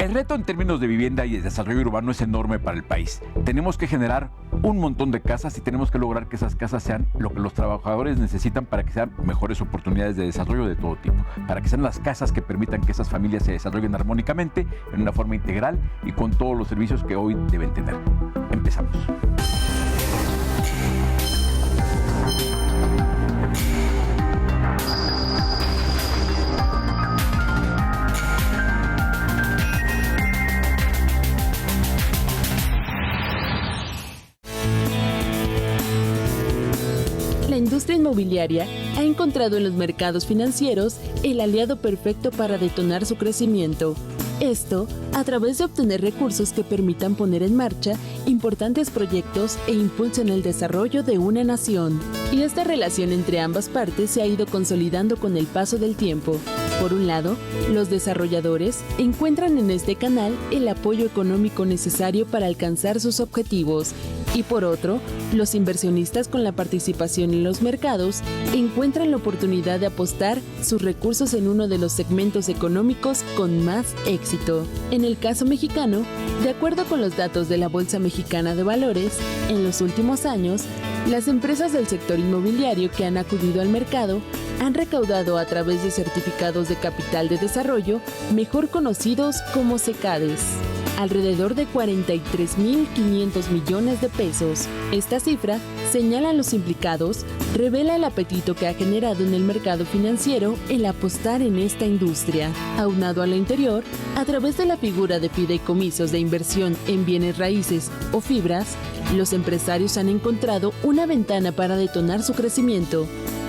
El reto en términos de vivienda y de desarrollo urbano es enorme para el país. Tenemos que generar un montón de casas y tenemos que lograr que esas casas sean lo que los trabajadores necesitan para que sean mejores oportunidades de desarrollo de todo tipo, para que sean las casas que permitan que esas familias se desarrollen armónicamente, en una forma integral y con todos los servicios que hoy deben tener. Empezamos. La industria inmobiliaria ha encontrado en los mercados financieros el aliado perfecto para detonar su crecimiento. Esto a través de obtener recursos que permitan poner en marcha importantes proyectos e impulsen el desarrollo de una nación. Y esta relación entre ambas partes se ha ido consolidando con el paso del tiempo. Por un lado, los desarrolladores encuentran en este canal el apoyo económico necesario para alcanzar sus objetivos. Y por otro, los inversionistas con la participación en los mercados encuentran la oportunidad de apostar sus recursos en uno de los segmentos económicos con más éxito. En el caso mexicano, de acuerdo con los datos de la Bolsa Mexicana de Valores, en los últimos años, las empresas del sector inmobiliario que han acudido al mercado han recaudado a través de certificados de capital de desarrollo, mejor conocidos como CECADES, alrededor de 43.500 millones de pesos. Esta cifra, señalan los implicados, revela el apetito que ha generado en el mercado financiero el apostar en esta industria. Aunado a lo anterior, a través de la figura de fideicomisos de inversión en bienes raíces o fibras, los empresarios han encontrado una ventana para detonar su crecimiento.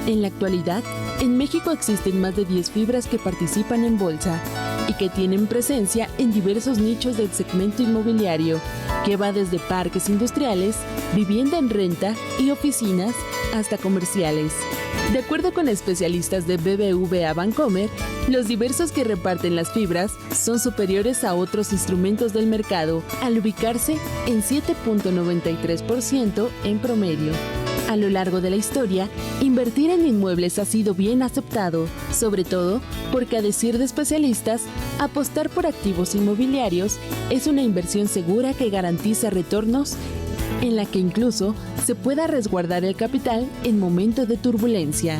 En la actualidad, en México existen más de 10 fibras que participan en bolsa y que tienen presencia en diversos nichos del segmento inmobiliario, que va desde parques industriales, vivienda en renta y oficinas hasta comerciales. De acuerdo con especialistas de BBVA Bancomer, los diversos que reparten las fibras son superiores a otros instrumentos del mercado, al ubicarse en 7.93% en promedio. A lo largo de la historia, invertir en inmuebles ha sido bien aceptado, sobre todo porque, a decir de especialistas, apostar por activos inmobiliarios es una inversión segura que garantiza retornos, en la que incluso se pueda resguardar el capital en momentos de turbulencia.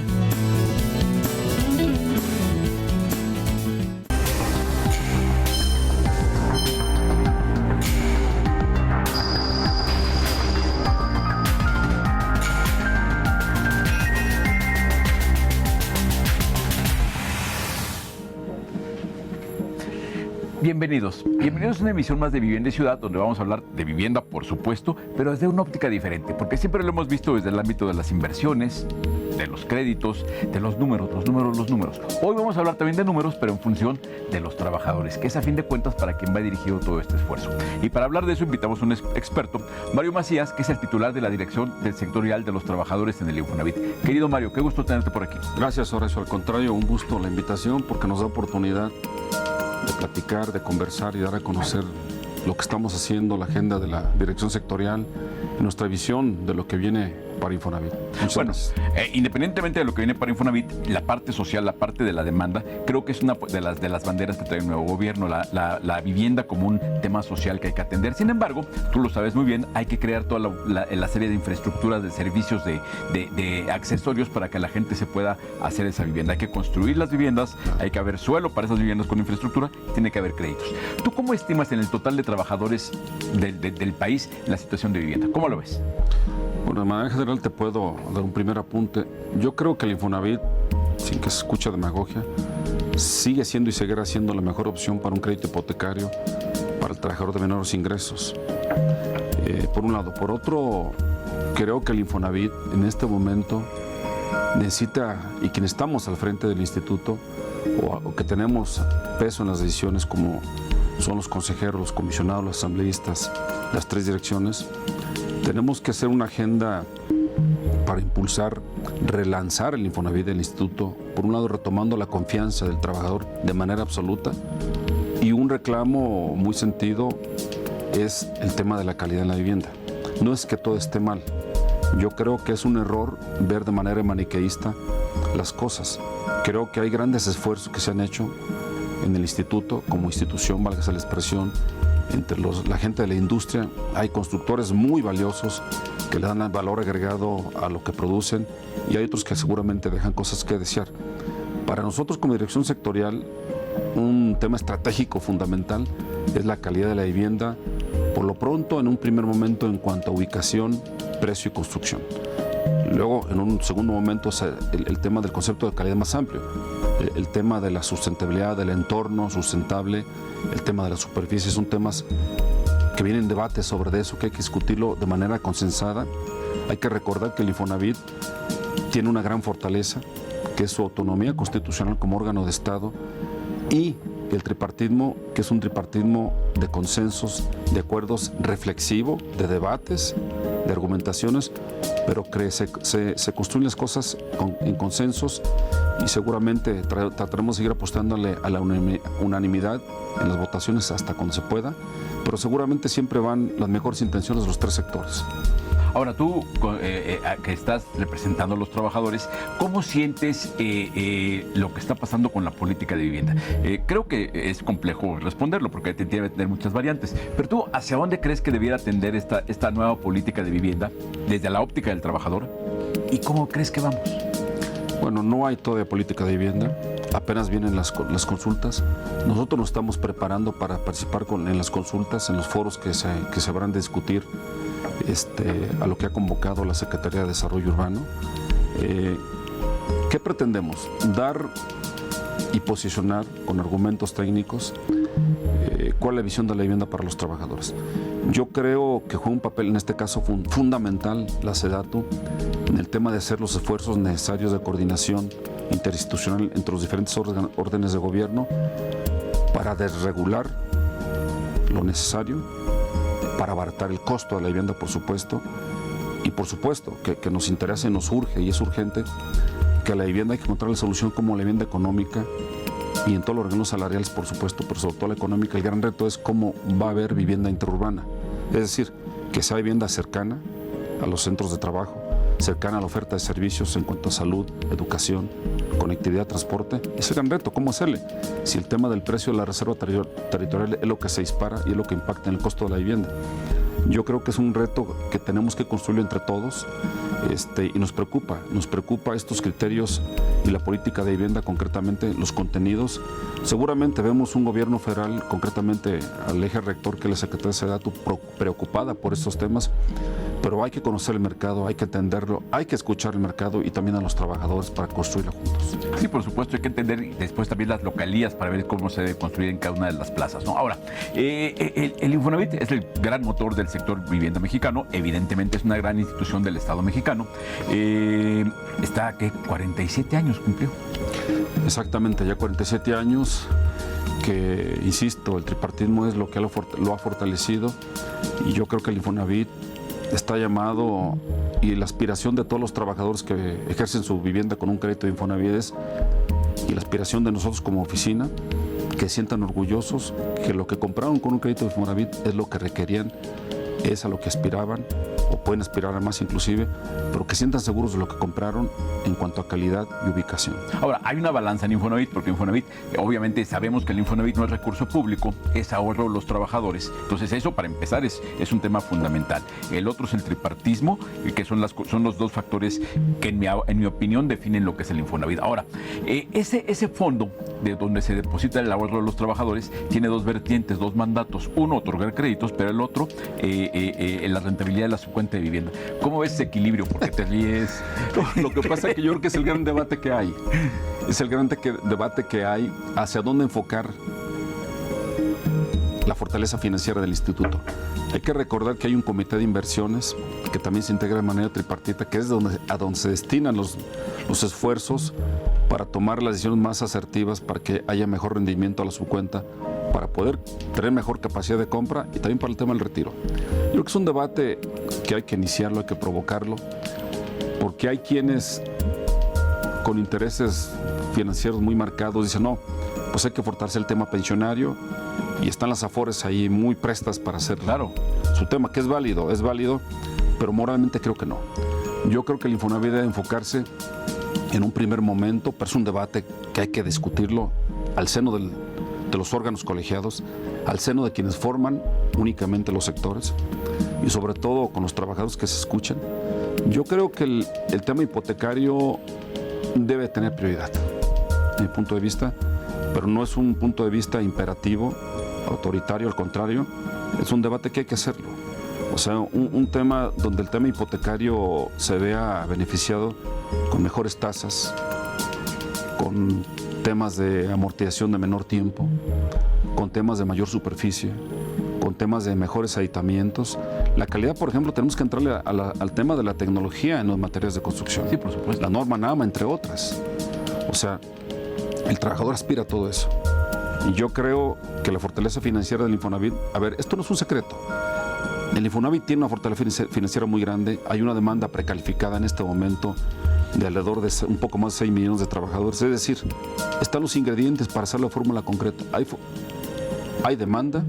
Bienvenidos a una emisión más de Vivienda y Ciudad, donde vamos a hablar de vivienda, por supuesto, pero desde una óptica diferente, porque siempre lo hemos visto desde el ámbito de las inversiones, de los créditos, de los números. Hoy vamos a hablar también de números, pero en función de los trabajadores, que es a fin de cuentas para quien va dirigido todo este esfuerzo. Y para hablar de eso invitamos a un experto, Mario Macías, que es el titular de la Dirección del Sectorial de los Trabajadores en el Infonavit. Querido Mario, qué gusto tenerte por aquí. Gracias, Horacio. Al contrario, un gusto la invitación porque nos da oportunidad de platicar, de conversar y dar a conocer lo que estamos haciendo, la agenda de la dirección sectorial, nuestra visión de lo que viene para Infonavit. Bueno, independientemente de lo que viene para Infonavit, la parte social, la parte de la demanda, creo que es una de las banderas que trae el nuevo gobierno, la vivienda como un tema social que hay que atender. Sin embargo, tú lo sabes muy bien, hay que crear toda la serie de infraestructuras, de servicios, de accesorios para que la gente se pueda hacer esa vivienda. Hay que construir las viviendas, hay que haber suelo para esas viviendas con infraestructura, tiene que haber créditos. ¿Tú cómo estimas en el total de trabajadores del país la situación de vivienda? ¿Cómo lo ves? Bueno, de manera general te puedo dar un primer apunte. Yo creo que el Infonavit, sin que se escuche demagogia, sigue siendo y seguirá siendo la mejor opción para un crédito hipotecario para el trabajador de menores ingresos. Por un lado. Por otro, creo que el Infonavit en este momento necesita, y quienes estamos al frente del instituto, o que tenemos peso en las decisiones como son los consejeros, los comisionados, los asambleístas, las tres direcciones, tenemos que hacer una agenda para impulsar, relanzar el Infonavit del instituto, por un lado retomando la confianza del trabajador de manera absoluta, y un reclamo muy sentido es el tema de la calidad en la vivienda. No es que todo esté mal, yo creo que es un error ver de manera maniqueísta las cosas. Creo que hay grandes esfuerzos que se han hecho en el instituto, como institución, válgase la expresión, entre la gente de la industria. Hay constructores muy valiosos que le dan valor agregado a lo que producen y hay otros que seguramente dejan cosas que desear. Para nosotros como dirección sectorial, un tema estratégico fundamental es la calidad de la vivienda, por lo pronto en un primer momento en cuanto a ubicación, precio y construcción. Luego, en un segundo momento, el tema del concepto de calidad más amplio, el tema de la sustentabilidad, del entorno sustentable, el tema de la superficie, son temas que vienen en debate sobre eso, que hay que discutirlo de manera consensada. Hay que recordar que el Infonavit tiene una gran fortaleza, que es su autonomía constitucional como órgano de Estado, y el tripartismo, que es un tripartismo de consensos, de acuerdos, reflexivo, de debates, de argumentaciones, pero que se construyen las cosas en consensos y seguramente trataremos de seguir apostándole a la unanimidad en las votaciones hasta cuando se pueda, pero seguramente siempre van las mejores intenciones de los tres sectores. Ahora, tú que estás representando a los trabajadores, ¿cómo sientes lo que está pasando con la política de vivienda? Creo que es complejo responderlo porque tiene que tener muchas variantes, pero tú, ¿hacia dónde crees que debiera atender esta nueva política de vivienda desde la óptica del trabajador? ¿Y cómo crees que vamos? Bueno, no hay todavía política de vivienda, apenas vienen las consultas. Nosotros nos estamos preparando para participar en las consultas, en los foros que se habrán de discutir a lo que ha convocado la Secretaría de Desarrollo Urbano. ¿Qué pretendemos? Dar y posicionar con argumentos técnicos cuál es la visión de la vivienda para los trabajadores. Yo creo que juega un papel, en este caso fundamental, la SEDATU, en el tema de hacer los esfuerzos necesarios de coordinación interinstitucional entre los diferentes órdenes de gobierno para desregular lo necesario, para abaratar el costo de la vivienda, por supuesto, y por supuesto que nos interesa y nos urge, y es urgente, que a la vivienda hay que encontrar la solución como la vivienda económica y en todos los órganos salariales, por supuesto, pero sobre todo la económica. El gran reto es cómo va a haber vivienda interurbana, es decir, que sea vivienda cercana a los centros de trabajo, cercana a la oferta de servicios en cuanto a salud, educación, conectividad, transporte. Es el gran reto, ¿cómo hacerle? Si el tema del precio de la reserva territorial es lo que se dispara y es lo que impacta en el costo de la vivienda. Yo creo que es un reto que tenemos que construir entre todos y nos preocupa estos criterios y la política de vivienda, concretamente los contenidos. Seguramente vemos un gobierno federal, concretamente al eje rector que es la Secretaría de SEDATU, preocupada por estos temas, pero hay que conocer el mercado, hay que entenderlo, hay que escuchar el mercado y también a los trabajadores para construirlo juntos. Sí, por supuesto, hay que entender después también las localías para ver cómo se debe construir en cada una de las plazas, ¿no? Ahora, el Infonavit es el gran motor del sector vivienda mexicano, evidentemente es una gran institución del Estado mexicano. Está, ¿qué? 47 años cumplió. Exactamente, ya 47 años que, insisto, el tripartismo es lo que lo ha fortalecido y yo creo que el Infonavit está llamado, y la aspiración de todos los trabajadores que ejercen su vivienda con un crédito de Infonavit y la aspiración de nosotros como oficina, que sientan orgullosos que lo que compraron con un crédito de Infonavit es lo que requerían, es a lo que aspiraban, o pueden aspirar a más inclusive, pero que sientan seguros de lo que compraron en cuanto a calidad y ubicación. Ahora, hay una balanza en Infonavit, porque Infonavit, obviamente sabemos que el Infonavit no es recurso público, es ahorro de los trabajadores. Entonces eso, para empezar, es un tema fundamental. El otro es el tripartismo, que son los dos factores que en mi opinión definen lo que es el Infonavit. Ahora, ese fondo de donde se deposita el ahorro de los trabajadores tiene dos vertientes, dos mandatos. Uno, otorgar créditos, pero el otro, la rentabilidad de la subcuenta de vivienda. ¿Cómo ves ese equilibrio? ¿Por qué te ríes? Lo que pasa es que yo creo que es el gran debate que hay. Es el gran debate que hay hacia dónde enfocar la fortaleza financiera del instituto. Hay que recordar que hay un comité de inversiones que también se integra de manera tripartita, que es a donde se destinan los esfuerzos para tomar las decisiones más asertivas para que haya mejor rendimiento a la subcuenta, para poder tener mejor capacidad de compra y también para el tema del retiro. Yo creo que es un debate que hay que iniciarlo, hay que provocarlo, porque hay quienes con intereses financieros muy marcados dicen, no, pues hay que fortalecer el tema pensionario, y están las Afores ahí muy prestas para hacer su tema, que es válido, pero moralmente creo que no. Yo creo que el Infonavit debe enfocarse en un primer momento, pero es un debate que hay que discutirlo al seno de los órganos colegiados, al seno de quienes forman únicamente los sectores y sobre todo con los trabajadores que se escuchan. Yo creo que el tema hipotecario debe tener prioridad, desde mi punto de vista, pero no es un punto de vista imperativo, autoritario, al contrario, es un debate que hay que hacerlo. O sea, un tema donde el tema hipotecario se vea beneficiado con mejores tasas, con temas de amortización de menor tiempo, con temas de mayor superficie, con temas de mejores aditamientos. La calidad, por ejemplo, tenemos que entrarle al tema de la tecnología en las materias de construcción. Sí, por supuesto. La norma NAMA, entre otras. O sea, el trabajador aspira a todo eso. Y yo creo que la fortaleza financiera del Infonavit, a ver, esto no es un secreto. El Infonavit tiene una fortaleza financiera muy grande. Hay una demanda precalificada en este momento de alrededor de un poco más de 6 millones de trabajadores. Es decir, están los ingredientes para hacer la fórmula concreta. Hay demanda,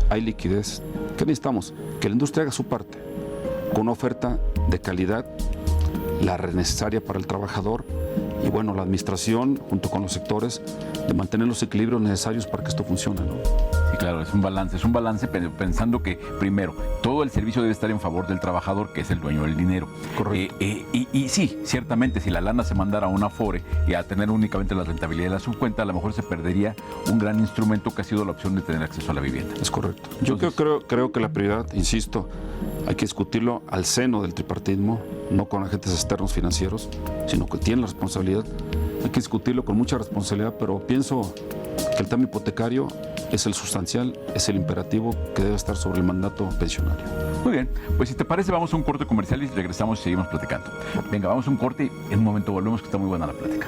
hay liquidez. ¿Qué necesitamos? Que la industria haga su parte, con una oferta de calidad, la necesaria para el trabajador, y bueno, la administración, junto con los sectores, de mantener los equilibrios necesarios para que esto funcione, ¿no? Sí, claro, es un balance pensando que, primero, todo el servicio debe estar en favor del trabajador, que es el dueño del dinero. Correcto. Y sí, ciertamente, si la lana se mandara a una Afore y a tener únicamente la rentabilidad de la subcuenta, a lo mejor se perdería un gran instrumento que ha sido la opción de tener acceso a la vivienda. Es correcto. Yo creo que la prioridad, insisto, hay que discutirlo al seno del tripartismo, no con agentes externos financieros, sino que tienen la responsabilidad. Hay que discutirlo con mucha responsabilidad, pero pienso que el tema hipotecario es el sustancial, es el imperativo que debe estar sobre el mandato pensionario. Muy bien, pues si te parece vamos a un corte comercial y regresamos y seguimos platicando. Venga, vamos a un corte y en un momento volvemos, que está muy buena la plática.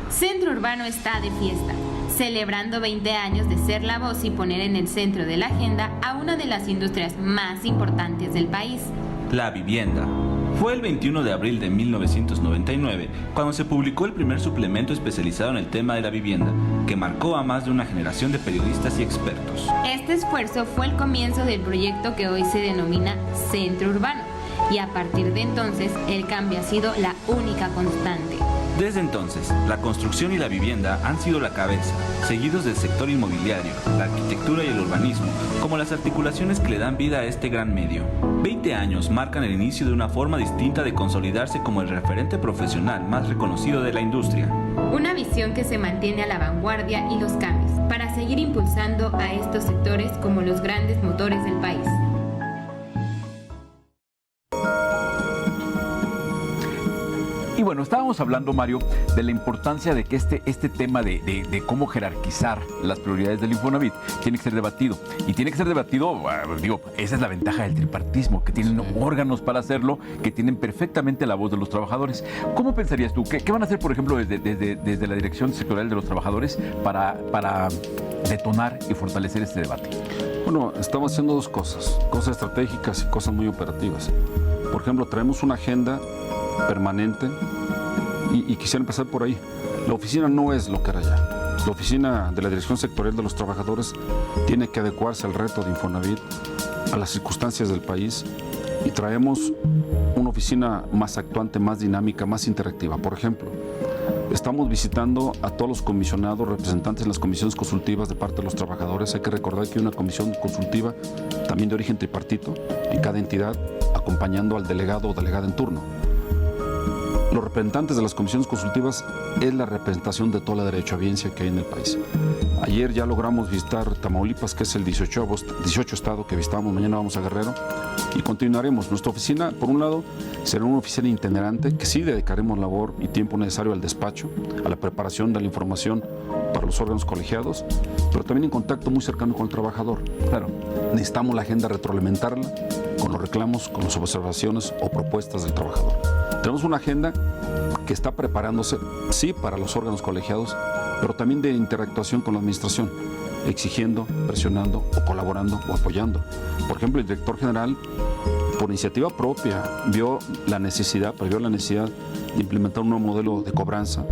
Centro Urbano está de fiesta, celebrando 20 años de ser la voz y poner en el centro de la agenda a una de las industrias más importantes del país. La vivienda. Fue el 21 de abril de 1999 cuando se publicó el primer suplemento especializado en el tema de la vivienda, que marcó a más de una generación de periodistas y expertos. Este esfuerzo fue el comienzo del proyecto que hoy se denomina Centro Urbano, y a partir de entonces el cambio ha sido la única constante. Desde entonces, la construcción y la vivienda han sido la cabeza, seguidos del sector inmobiliario, la arquitectura y el urbanismo, como las articulaciones que le dan vida a este gran medio. 20 años marcan el inicio de una forma distinta de consolidarse como el referente profesional más reconocido de la industria. Una visión que se mantiene a la vanguardia y los cambios, para seguir impulsando a estos sectores como los grandes motores del país. Y bueno, estábamos hablando, Mario, de la importancia de que este tema de cómo jerarquizar las prioridades del Infonavit tiene que ser debatido. Y tiene que ser debatido, esa es la ventaja del tripartismo, que tienen órganos para hacerlo, que tienen perfectamente la voz de los trabajadores. ¿Cómo pensarías tú? ¿Qué van a hacer, por ejemplo, desde la Dirección Sectorial de los Trabajadores para detonar y fortalecer este debate? Bueno, estamos haciendo dos cosas estratégicas y cosas muy operativas. Por ejemplo, traemos una agenda permanente y quisiera empezar por ahí. La oficina no es lo que era ya. La oficina de la Dirección Sectorial de los Trabajadores tiene que adecuarse al reto de Infonavit, a las circunstancias del país, y traemos una oficina más actuante, más dinámica, más interactiva. Por ejemplo, estamos visitando a todos los comisionados, representantes en las comisiones consultivas de parte de los trabajadores. Hay que recordar que hay una comisión consultiva también de origen tripartito en cada entidad, acompañando al delegado o delegada en turno. los representantes de las comisiones consultivas es la representación de toda la derechohabiencia que hay en el país. Ayer ya logramos visitar Tamaulipas, que es el 18 estado que visitamos. Mañana vamos a Guerrero y continuaremos. Nuestra oficina, por un lado, será una oficina itinerante que sí dedicaremos labor y tiempo necesario al despacho, a la preparación de la información para los órganos colegiados, pero también en contacto muy cercano con el trabajador. Claro, necesitamos la agenda retroalimentarla con los reclamos, con las observaciones o propuestas del trabajador. Tenemos una agenda que está preparándose, sí, para los órganos colegiados, pero también de interactuación con la administración, exigiendo, presionando o colaborando o apoyando. Por ejemplo, el director general, por iniciativa propia, vio la necesidad de implementar un nuevo modelo de cobranza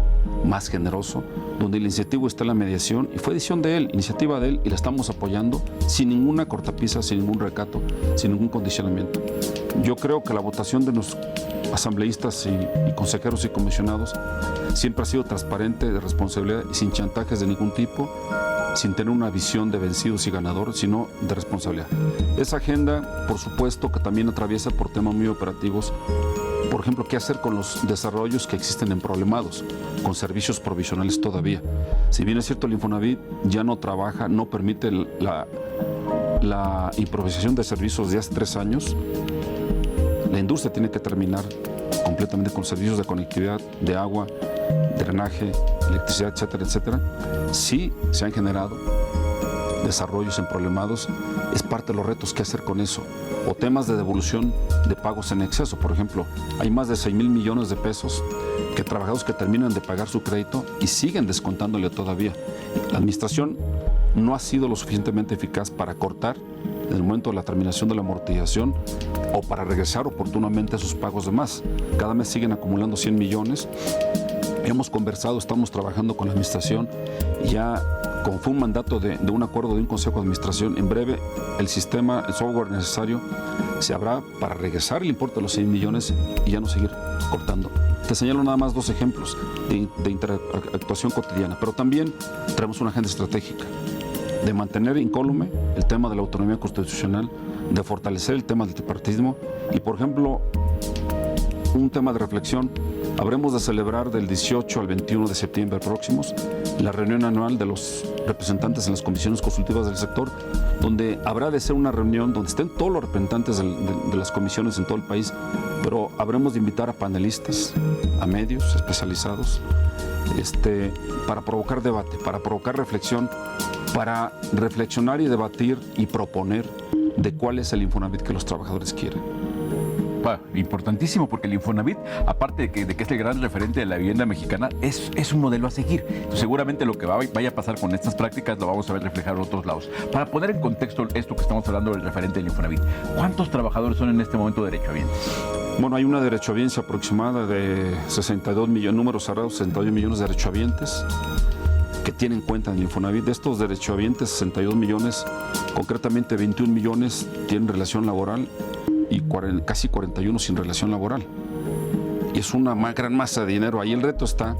más generoso, donde el incentivo está en la mediación, y fue iniciativa de él, y la estamos apoyando sin ninguna cortapisa, sin ningún recato, sin ningún condicionamiento. Yo creo que la votación de los asambleístas y consejeros y comisionados siempre ha sido transparente, de responsabilidad y sin chantajes de ningún tipo, sin tener una visión de vencidos y ganadores, sino de responsabilidad. Esa agenda, por supuesto, que también atraviesa por temas muy operativos. Por ejemplo, qué hacer con los desarrollos que existen en problemados, con servicios provisionales todavía. Si bien es cierto, el Infonavit ya no trabaja, no permite la improvisación de servicios de hace 3 años, la industria tiene que terminar completamente con servicios de conectividad, de agua, drenaje, electricidad, etcétera, etcétera. Sí se han generado desarrollos en problemados, es parte de los retos que hacer con eso. O temas de devolución de pagos en exceso. Por ejemplo, hay más de 6,000 millones de pesos que trabajadores que terminan de pagar su crédito y siguen descontándole todavía. La administración no ha sido lo suficientemente eficaz para cortar en el momento de la terminación de la amortización o para regresar oportunamente a sus pagos de más. Cada mes siguen acumulando 100 millones. Hemos conversado, estamos trabajando con la administración y ya, como fue un mandato de un acuerdo de un consejo de administración, en breve el sistema, el software necesario se habrá para regresar el importe de los 100 millones y ya no seguir cortando. Te señalo nada más 2 ejemplos de interactuación cotidiana, pero también traemos una agenda estratégica de mantener incólume el tema de la autonomía constitucional, de fortalecer el tema del tripartismo y, por ejemplo, un tema de reflexión. Habremos de celebrar del 18 al 21 de septiembre próximos la reunión anual de los representantes en las comisiones consultivas del sector, donde habrá de ser una reunión donde estén todos los representantes de las comisiones en todo el país, pero habremos de invitar a panelistas, a medios especializados, para provocar debate, para provocar reflexión, para reflexionar y debatir y proponer de cuál es el Infonavit que los trabajadores quieren. Importantísimo, porque el Infonavit, aparte de que es el gran referente de la vivienda mexicana, es un modelo a seguir. Entonces, seguramente lo que vaya a pasar con estas prácticas lo vamos a ver reflejado en otros lados. Para poner en contexto esto que estamos hablando del referente del Infonavit, ¿cuántos trabajadores son en este momento derechohabientes? Bueno, hay una derechohabiencia aproximada de 62 millones, números cerrados, 62 millones de derechohabientes que tienen cuenta en el Infonavit. De estos derechohabientes, 62 millones, concretamente 21 millones tienen relación laboral y casi 41 sin relación laboral. Y es una gran masa de dinero. Ahí el reto está,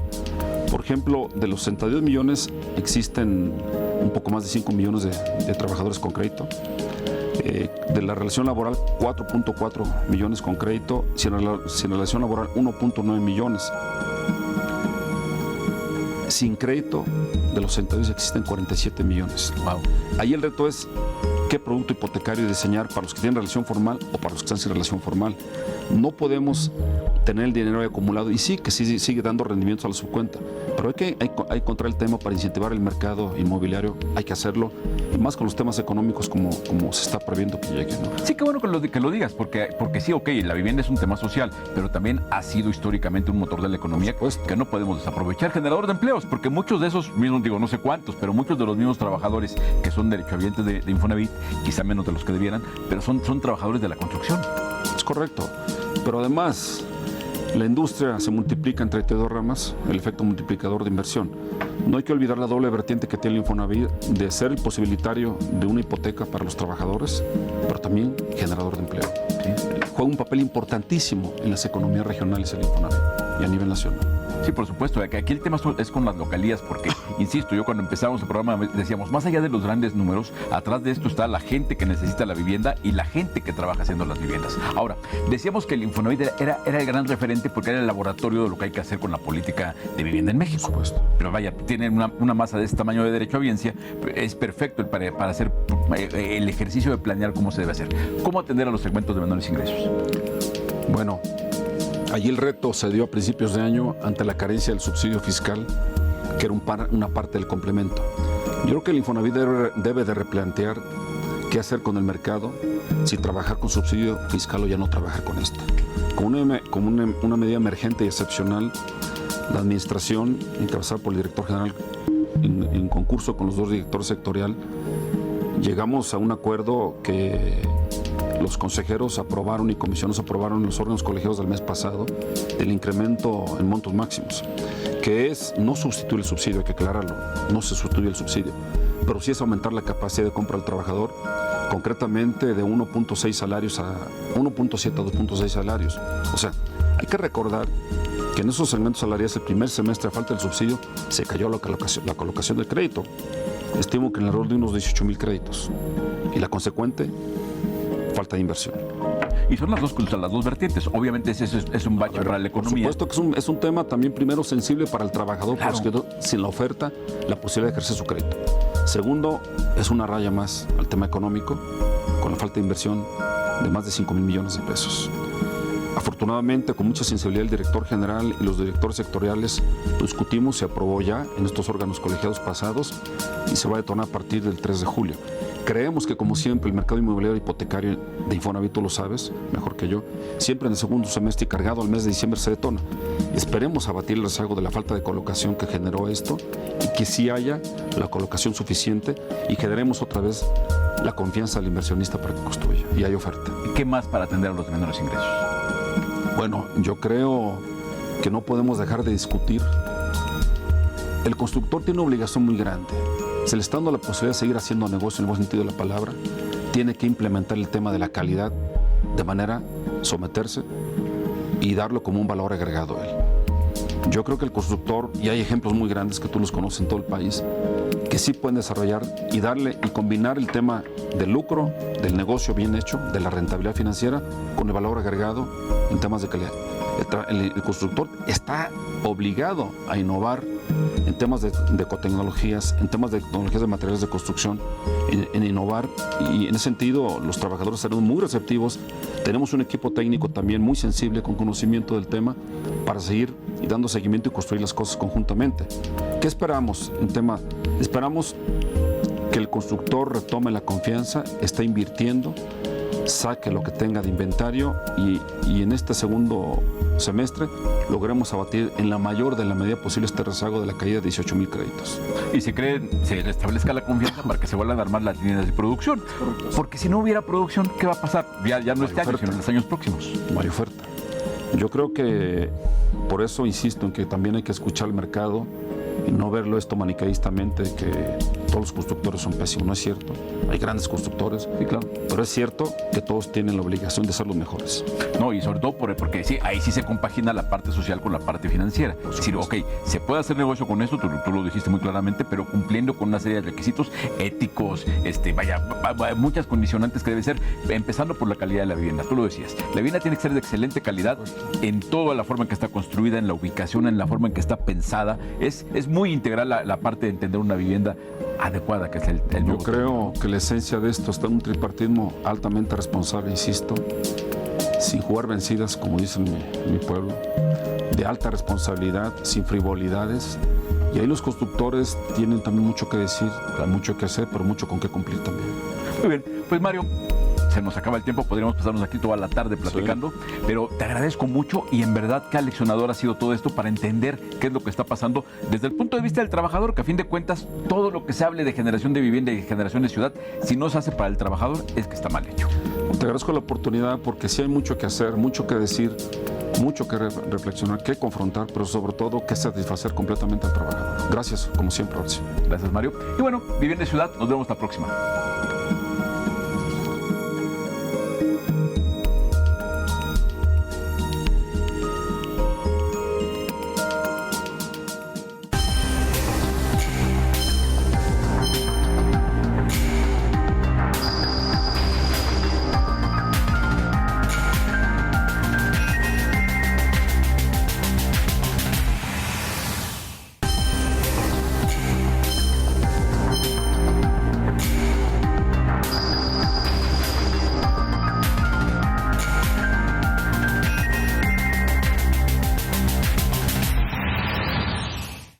por ejemplo, de los 62 millones existen un poco más de 5 millones de trabajadores con crédito. De la relación laboral, 4.4 millones con crédito, sin relación laboral, 1.9 millones. Sin crédito, de los 62 existen 47 millones. Wow. Ahí el reto es qué producto hipotecario diseñar para los que tienen relación formal o para los que están sin relación formal. No podemos tener el dinero acumulado, y sí que sigue dando rendimientos a la subcuenta, pero hay que encontrar el tema para incentivar el mercado inmobiliario, hay que hacerlo, y más con los temas económicos como se está previendo que lleguen, ¿no? Sí, qué bueno que lo digas, porque sí, ok, la vivienda es un tema social, pero también ha sido históricamente un motor de la economía que no podemos desaprovechar, generador de empleos, porque muchos de esos mismos, digo, no sé cuántos, pero muchos de los mismos trabajadores que son derechohabientes de Infonavit, quizá menos de los que debieran, pero son trabajadores de la construcción. Es correcto, pero además la industria se multiplica en 32 ramas, el efecto multiplicador de inversión. No hay que olvidar la doble vertiente que tiene el Infonavit de ser el posibilitario de una hipoteca para los trabajadores, pero también generador de empleo. ¿Sí? Juega un papel importantísimo en las economías regionales el Infonavit y a nivel nacional. Sí, por supuesto. Aquí el tema es con las localías, porque insisto, yo cuando empezamos el programa decíamos, más allá de los grandes números, atrás de esto está la gente que necesita la vivienda y la gente que trabaja haciendo las viviendas. Ahora, decíamos que el Infonavit era el gran referente porque era el laboratorio de lo que hay que hacer con la política de vivienda en México. Por supuesto. Pero vaya, tienen una masa de este tamaño de derecho a audiencia, es perfecto para hacer el ejercicio de planear cómo se debe hacer. ¿Cómo atender a los segmentos de menores ingresos? Bueno, allí el reto se dio a principios de año ante la carencia del subsidio fiscal, que era una parte del complemento. Yo creo que el Infonavit debe de replantear qué hacer con el mercado, si trabajar con subsidio fiscal o ya no trabajar con esta. Como una medida emergente y excepcional, la administración, encabezada por el director general en concurso con los dos directores sectorial, llegamos a un acuerdo que los consejeros aprobaron y comisiones aprobaron en los órganos colegiados del mes pasado del incremento en montos máximos, que es no sustituir el subsidio, hay que aclararlo, no se sustituye el subsidio, pero sí es aumentar la capacidad de compra del trabajador, concretamente de 1.6 salarios a 1.7 a 2.6 salarios. O sea, hay que recordar que en esos segmentos salariales el primer semestre, a falta del subsidio, se cayó la colocación del crédito. Estimo que en alrededor de unos 18,000 créditos. Y la consecuente, falta de inversión. Y son las dos vertientes. Obviamente ese es un bache para la economía. Por supuesto que es un tema también primero sensible para el trabajador, claro, porque sin la oferta, la posibilidad de ejercer su crédito. Segundo, es una raya más al tema económico, con la falta de inversión de más de 5,000 millones de pesos. Afortunadamente, con mucha sensibilidad, el director general y los directores sectoriales lo discutimos, se aprobó ya en estos órganos colegiados pasados y se va a detonar a partir del 3 de julio. Creemos que, como siempre, el mercado inmobiliario hipotecario de Infonavit, tú lo sabes mejor que yo, siempre en el segundo semestre y cargado al mes de diciembre se detona. Esperemos abatir el rezago de la falta de colocación que generó esto y que sí haya la colocación suficiente y generemos otra vez la confianza del inversionista para que construya y hay oferta. ¿Qué más para atender a los menores ingresos? Bueno, yo creo que no podemos dejar de discutir. El constructor tiene una obligación muy grande. Se le está dando la posibilidad de seguir haciendo negocio en el buen sentido de la palabra. Tiene que implementar el tema de la calidad de manera someterse y darlo como un valor agregado a él. Yo creo que el constructor, y hay ejemplos muy grandes que tú los conoces en todo el país, que sí pueden desarrollar y darle y combinar el tema del lucro, del negocio bien hecho, de la rentabilidad financiera, con el valor agregado en temas de calidad. El constructor está obligado a innovar en temas de ecotecnologías, en temas de tecnologías de materiales de construcción, en innovar, y en ese sentido los trabajadores serán muy receptivos. Tenemos un equipo técnico también muy sensible, con conocimiento del tema, para seguir y dando seguimiento y construir las cosas conjuntamente. ¿Qué esperamos en tema? Esperamos que el constructor retome la confianza, esté invirtiendo, saque lo que tenga de inventario y en este segundo semestre logremos abatir en la mayor de la medida posible este rezago de la caída de 18,000 créditos. Y se establezca la confianza para que se vuelvan a armar las líneas de producción. Porque si no hubiera producción, ¿qué va a pasar? Ya no este año, sino en los años próximos. No hay oferta. Yo creo que por eso insisto en que también hay que escuchar al mercado y no verlo esto maniqueístamente, que todos los constructores son pésimos. No es cierto. Hay grandes constructores, sí, claro, pero es cierto que todos tienen la obligación de ser los mejores. No, y sobre todo porque sí, ahí sí se compagina la parte social con la parte financiera. Es decir, ok, se puede hacer negocio con esto, tú lo dijiste muy claramente, pero cumpliendo con una serie de requisitos éticos, muchas condicionantes que deben ser, empezando por la calidad de la vivienda. Tú lo decías, la vivienda tiene que ser de excelente calidad en toda la forma en que está construida, en la ubicación, en la forma en que está pensada. Es muy integral la parte de entender una vivienda adecuada, que es el nuevo. Yo creo que la esencia de esto está en un tripartismo altamente responsable, insisto, sin jugar vencidas, como dice mi pueblo, de alta responsabilidad, sin frivolidades. Y ahí los constructores tienen también mucho que decir, mucho que hacer, pero mucho con qué cumplir también. Muy bien, pues Mario, se nos acaba el tiempo, podríamos pasarnos aquí toda la tarde platicando, sí, pero te agradezco mucho y en verdad qué aleccionador ha sido todo esto para entender qué es lo que está pasando desde el punto de vista del trabajador, que a fin de cuentas todo lo que se hable de generación de vivienda y generación de ciudad, si no se hace para el trabajador es que está mal hecho. Te agradezco la oportunidad porque sí hay mucho que hacer, mucho que decir, mucho que reflexionar, que confrontar, pero sobre todo que satisfacer completamente al trabajador. Gracias, como siempre, Horacio. Gracias, Mario. Y bueno, Vivienda y Ciudad, nos vemos la próxima.